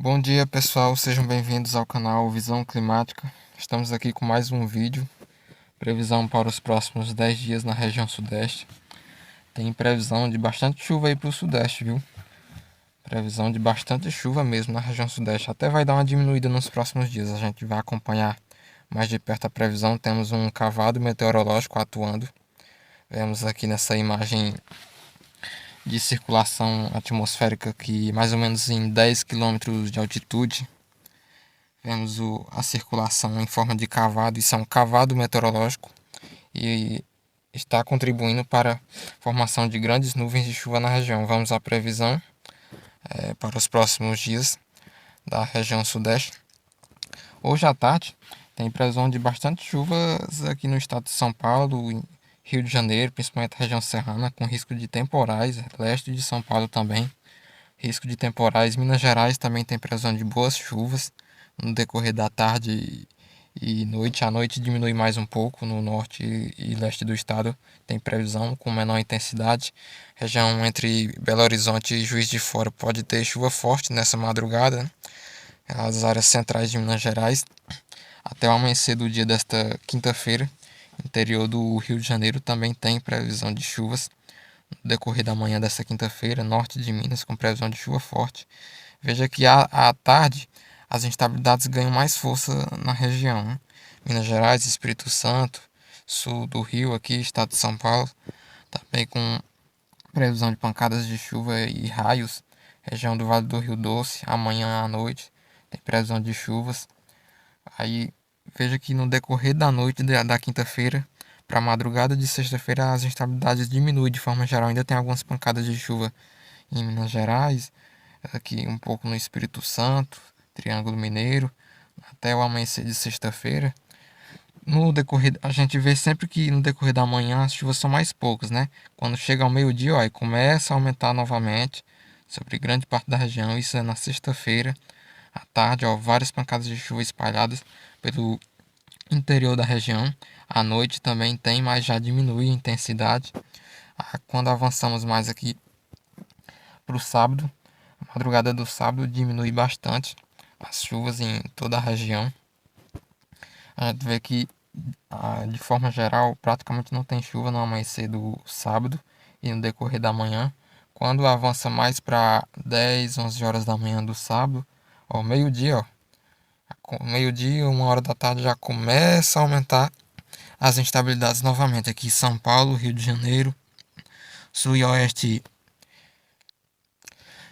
Bom dia pessoal, sejam bem-vindos ao canal Visão Climática. Estamos aqui com mais um vídeo. Previsão para os próximos 10 dias na região sudeste. Tem previsão de bastante chuva aí para o sudeste, viu? Previsão de bastante chuva mesmo na região sudeste. Até vai dar uma diminuída nos próximos dias. A gente vai acompanhar mais de perto a previsão. Temos um cavado meteorológico atuando. Vemos aqui nessa imagem de circulação atmosférica que mais ou menos em 10 quilômetros de altitude. Vemos a circulação em forma de cavado, isso é um cavado meteorológico e está contribuindo para a formação de grandes nuvens de chuva na região. Vamos à previsão para os próximos dias da região sudeste. Hoje à tarde tem previsão de bastante chuvas aqui no estado de São Paulo, em Rio de Janeiro, principalmente a região serrana, com risco de temporais, leste de São Paulo também, risco de temporais. Minas Gerais também tem previsão de boas chuvas no decorrer da tarde e noite. À noite diminui mais um pouco no norte e leste do estado, tem previsão com menor intensidade. Região entre Belo Horizonte e Juiz de Fora pode ter chuva forte nessa madrugada, né? As áreas centrais de Minas Gerais. Até o amanhecer do dia desta quinta-feira, interior do Rio de Janeiro também tem previsão de chuvas no decorrer da manhã desta quinta-feira, norte de Minas com previsão de chuva forte. Veja que à tarde as instabilidades ganham mais força na região, né? Minas Gerais, Espírito Santo, sul do Rio, aqui, estado de São Paulo, também com previsão de pancadas de chuva e raios. Região do Vale do Rio Doce, amanhã à noite, tem previsão de chuvas. Aí veja que no decorrer da noite da quinta-feira para a madrugada de sexta-feira as instabilidades diminuem de forma geral. Ainda tem algumas pancadas de chuva em Minas Gerais, aqui um pouco no Espírito Santo, Triângulo Mineiro, até o amanhecer de sexta-feira. No decorrer, a gente vê sempre que no decorrer da manhã as chuvas são mais poucas, né? Quando chega ao meio-dia, ó, aí começa a aumentar novamente sobre grande parte da região. Isso é na sexta-feira, à tarde, ó, várias pancadas de chuva espalhadas pelo interior da região. À noite também tem, mas já diminui a intensidade. Quando avançamos mais aqui para o sábado, a madrugada do sábado diminui bastante as chuvas em toda a região. A gente vê que, de forma geral, praticamente não tem chuva no amanhecer do sábado e no decorrer da manhã. Quando avança mais para 10, 11 horas da manhã do sábado, ao meio-dia, meio-dia, 1 hora da tarde já começa a aumentar as instabilidades novamente. Aqui em São Paulo, Rio de Janeiro, sul e oeste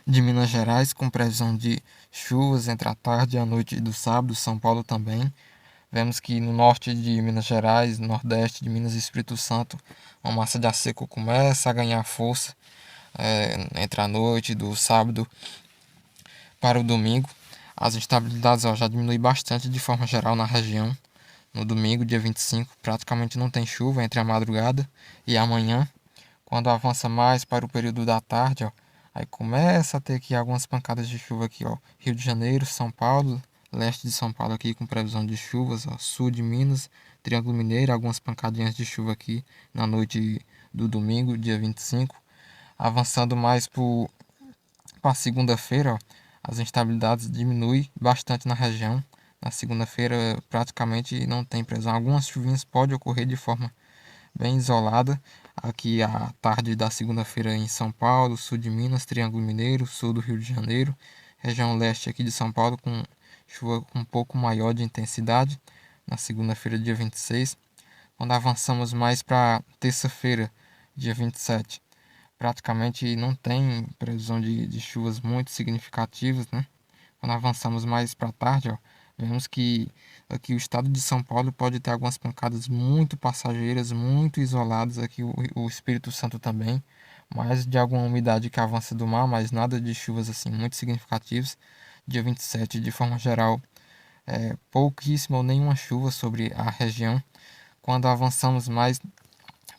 de Minas Gerais, com previsão de chuvas entre a tarde e a noite do sábado. São Paulo também. Vemos que no norte de Minas Gerais, nordeste de Minas e Espírito Santo, uma massa de ar seco começa a ganhar força entre a noite do sábado para o domingo. As instabilidades já diminuem bastante de forma geral na região. No domingo, dia 25, praticamente não tem chuva entre a madrugada e amanhã. Quando avança mais para o período da tarde, ó, aí começa a ter aqui algumas pancadas de chuva aqui, ó. Rio de Janeiro, São Paulo, leste de São Paulo aqui com previsão de chuvas, ó. Sul de Minas, Triângulo Mineiro, algumas pancadinhas de chuva aqui na noite do domingo, dia 25. Avançando mais para segunda-feira, ó, as instabilidades diminuem bastante na região. Na segunda-feira praticamente não tem previsão. Algumas chuvinhas podem ocorrer de forma bem isolada. Aqui à tarde da segunda-feira em São Paulo, sul de Minas, Triângulo Mineiro, sul do Rio de Janeiro, região leste aqui de São Paulo com chuva um pouco maior de intensidade. Na segunda-feira, dia 26. Quando avançamos mais para terça-feira, dia 27, praticamente não tem previsão de chuvas muito significativas, né? Quando avançamos mais para a tarde, ó, vemos que aqui o estado de São Paulo pode ter algumas pancadas muito passageiras, muito isoladas, aqui o Espírito Santo também, mais de alguma umidade que avança do mar, mas nada de chuvas assim muito significativas. Dia 27, de forma geral, pouquíssima ou nenhuma chuva sobre a região. Quando avançamos mais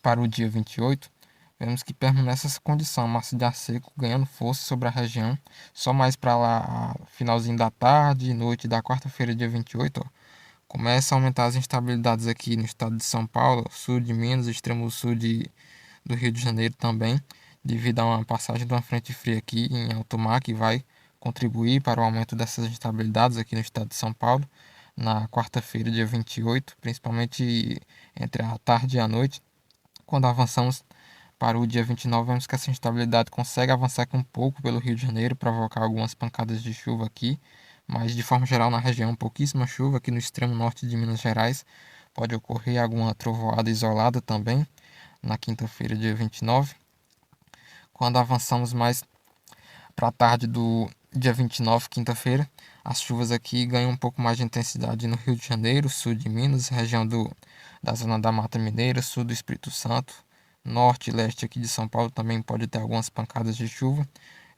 para o dia 28, vemos que permanece essa condição, massa de ar seco ganhando força sobre a região. Só mais para lá, finalzinho da tarde e noite da quarta-feira, dia 28, ó, começa a aumentar as instabilidades aqui no estado de São Paulo, sul de Minas, extremo sul do Rio de Janeiro também, devido a uma passagem de uma frente fria aqui em alto mar que vai contribuir para o aumento dessas instabilidades aqui no estado de São Paulo na quarta-feira, dia 28, principalmente entre a tarde e a noite. Quando avançamos para o dia 29, vemos que essa instabilidade consegue avançar aqui um pouco pelo Rio de Janeiro, provocar algumas pancadas de chuva aqui, mas de forma geral na região pouquíssima chuva. Aqui no extremo norte de Minas Gerais pode ocorrer alguma trovoada isolada também na quinta-feira, dia 29. Quando avançamos mais para a tarde do dia 29, quinta-feira, as chuvas aqui ganham um pouco mais de intensidade no Rio de Janeiro, sul de Minas, região da zona da Mata Mineira, sul do Espírito Santo, norte e leste aqui de São Paulo também pode ter algumas pancadas de chuva.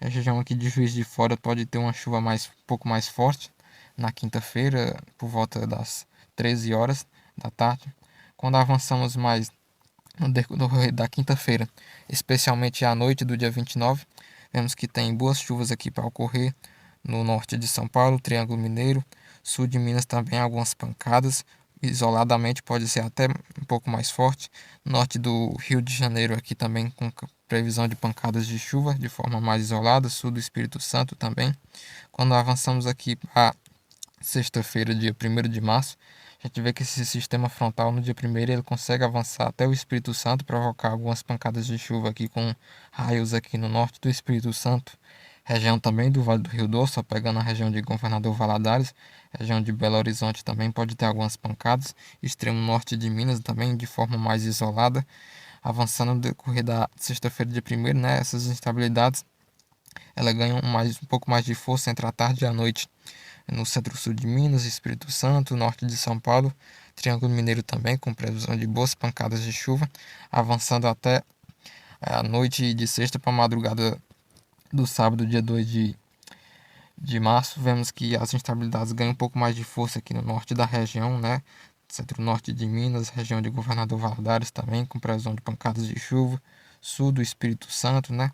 A região aqui de Juiz de Fora pode ter uma chuva um pouco mais forte na quinta-feira, por volta das 13 horas da tarde. Quando avançamos mais no decorrer da quinta-feira, especialmente à noite do dia 29, vemos que tem boas chuvas aqui para ocorrer no norte de São Paulo, Triângulo Mineiro, sul de Minas também algumas pancadas, isoladamente pode ser até um pouco mais forte, norte do Rio de Janeiro aqui também com previsão de pancadas de chuva de forma mais isolada, sul do Espírito Santo também. Quando avançamos aqui para sexta-feira, dia 1º de março, a gente vê que esse sistema frontal no dia 1º ele consegue avançar até o Espírito Santo, provocar algumas pancadas de chuva aqui com raios aqui no norte do Espírito Santo, região também do Vale do Rio Doce, só pegando a região de Governador Valadares, região de Belo Horizonte também pode ter algumas pancadas, extremo norte de Minas também de forma mais isolada. Avançando no decorrer da sexta-feira, dia 1º, né, essas instabilidades elas ganham um pouco mais de força entre a tarde e a noite no centro-sul de Minas, Espírito Santo, norte de São Paulo, Triângulo Mineiro também, com previsão de boas pancadas de chuva, avançando até a noite de sexta para a madrugada do sábado, dia 2 de março. Vemos que as instabilidades ganham um pouco mais de força aqui no norte da região, né? Centro-norte de Minas, região de Governador Valadares também, com previsão de pancadas de chuva, sul do Espírito Santo, né?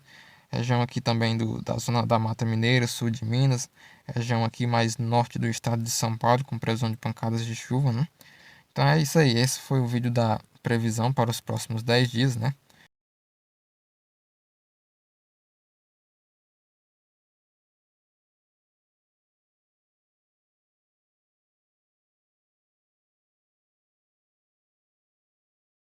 Região aqui também da zona da Mata Mineira, sul de Minas, região aqui mais norte do estado de São Paulo, com previsão de pancadas de chuva, né? Então é isso aí, esse foi o vídeo da previsão para os próximos 10 dias, né?